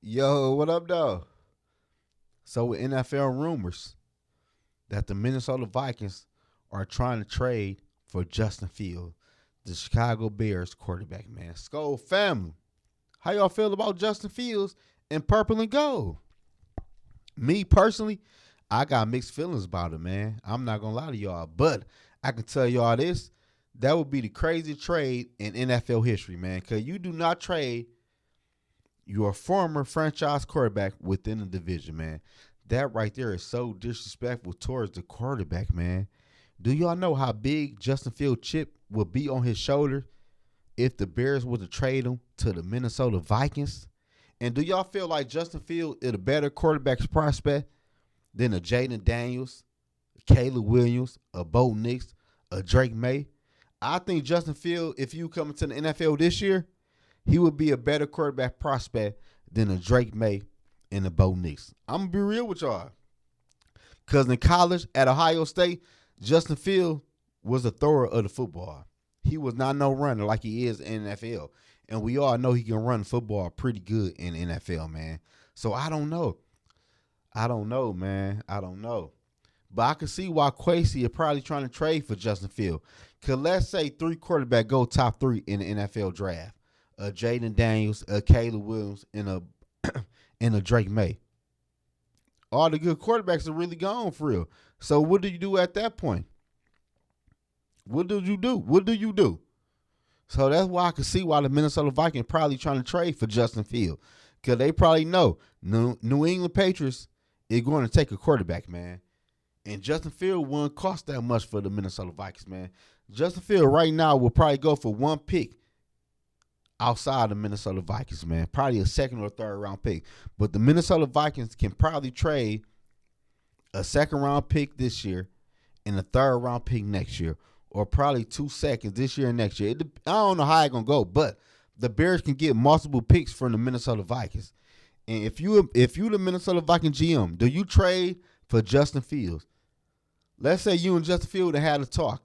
Yo, what up, though? So, with NFL rumors that the Minnesota Vikings are trying to trade for Justin Fields, the Chicago Bears quarterback, man. Skol family, how y'all feel about Justin Fields in purple and gold? Me personally, I got mixed feelings about it, man. I'm not gonna lie to y'all, but I can tell y'all this: that would be the craziest trade in NFL history, man. Cause you do not trade your former franchise quarterback within the division, man. That right there is so disrespectful towards the quarterback, man. Do y'all know how big Justin Field chip would be on his shoulder if the Bears were to trade him to the Minnesota Vikings? And do y'all feel like Justin Field is a better quarterback prospect than a Jaden Daniels, a Caleb Williams, a Bo Nix, a Drake May? I think Justin Field, if you come into the NFL this year, he would be a better quarterback prospect than a Drake May and a Bo Nix. I'm gonna be real with y'all. Cause in college at Ohio State, Justin Field was a thrower of the football. He was not no runner like he is in NFL. And we all know he can run football pretty good in NFL, man. So I don't know. I don't know, man. I don't know. But I can see why Quasey are probably trying to trade for Justin Field. Cause let's say three quarterbacks go top three in the NFL draft: a Jaden Daniels, a Caleb Williams, and a and a Drake May. All the good quarterbacks are really gone for real. So what do you do at that point? What do you do? What do you do? So that's why I can see why the Minnesota Vikings probably trying to trade for Justin Field. Because they probably know New England Patriots is going to take a quarterback, man. And Justin Field wouldn't cost that much for the Minnesota Vikings, man. Justin Field right now will probably go for one pick outside the Minnesota Vikings, man. Probably a second or third round pick. But the Minnesota Vikings can probably trade a second round pick this year and a third round pick next year. Or probably 2 seconds this year and next year. I don't know how it's going to go, but the Bears can get multiple picks from the Minnesota Vikings. And if you the Minnesota Vikings GM, do you trade for Justin Fields? Let's say you and Justin Fields had a talk.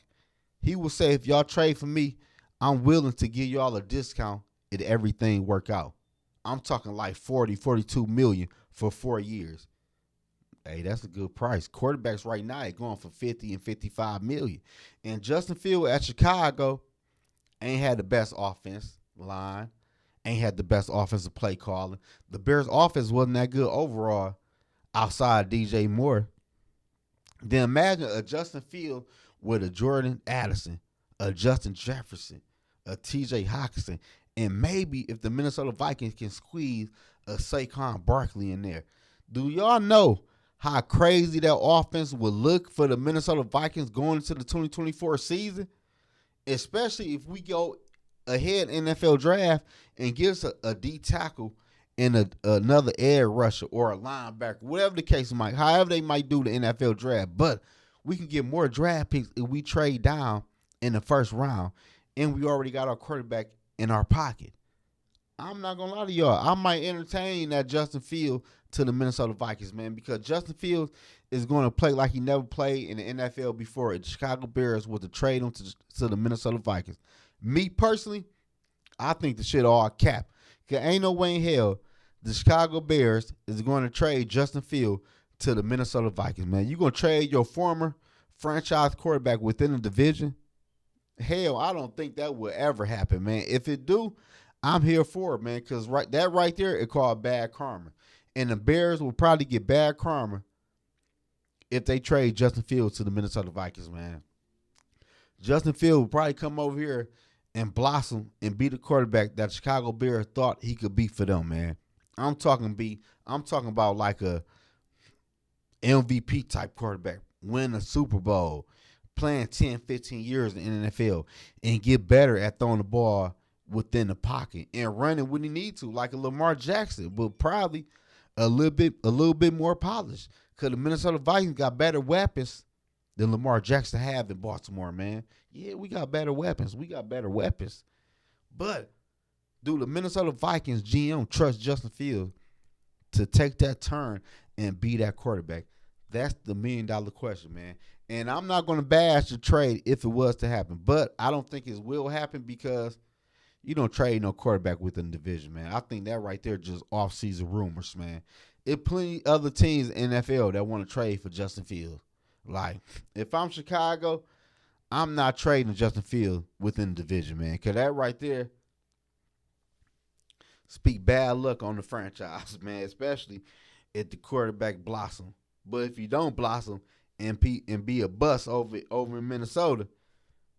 He will say, if y'all trade for me, I'm willing to give y'all a discount if everything work out. I'm talking like 40, 42 million for 4 years. Hey, that's a good price. Quarterbacks right now are going for 50 and 55 million. And Justin Fields at Chicago ain't had the best offense line, ain't had the best offensive play calling. The Bears' offense wasn't that good overall outside DJ Moore. Then imagine a Justin Fields with a Jordan Addison, a Justin Jefferson, a TJ Hawkinson, and maybe if the Minnesota Vikings can squeeze a Saquon Barkley in there. Do y'all know how crazy that offense would look for the Minnesota Vikings going into the 2024 season? Especially if we go ahead in NFL draft and give us a D tackle and another edge rusher or a linebacker, whatever the case might, however they might do the NFL draft. But we can get more draft picks if we trade down in the first round and we already got our quarterback in our pocket. I'm not gonna lie to y'all. I might entertain that Justin Fields to the Minnesota Vikings, man, because Justin Fields is going to play like he never played in the NFL before. The Chicago Bears was to trade him to the Minnesota Vikings. Me personally, I think the shit all cap. Cause ain't no way in hell the Chicago Bears is going to trade Justin Fields to the Minnesota Vikings, man. You gonna trade your former franchise quarterback within the division? Hell, I don't think that will ever happen, man. If it do, I'm here for it, man, because right there, it called bad karma. And the Bears will probably get bad karma if they trade Justin Fields to the Minnesota Vikings, man. Justin Fields will probably come over here and blossom and be the quarterback that Chicago Bears thought he could be for them, man. I'm talking about like a MVP type quarterback, win a Super Bowl, playing 10, 15 years in the NFL, and get better at throwing the ball within the pocket and running when he need to, like a Lamar Jackson, but probably a little bit more polished. Because the Minnesota Vikings got better weapons than Lamar Jackson have in Baltimore, man. Yeah, we got better weapons. But do the Minnesota Vikings GM trust Justin Fields to take that turn and be that quarterback? That's the $1 million question, man. And I'm not going to bash the trade if it was to happen, but I don't think it will happen because You don't trade no quarterback within the division, man. I think that right there just off-season rumors, man. It plenty other teams in the NFL that want to trade for Justin Fields. Like, if I'm Chicago, I'm not trading Justin Fields within the division, man. Cause that right there speak bad luck on the franchise, man. Especially if the quarterback blossom. But if you don't blossom and be a bust over in Minnesota,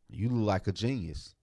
you look like a genius.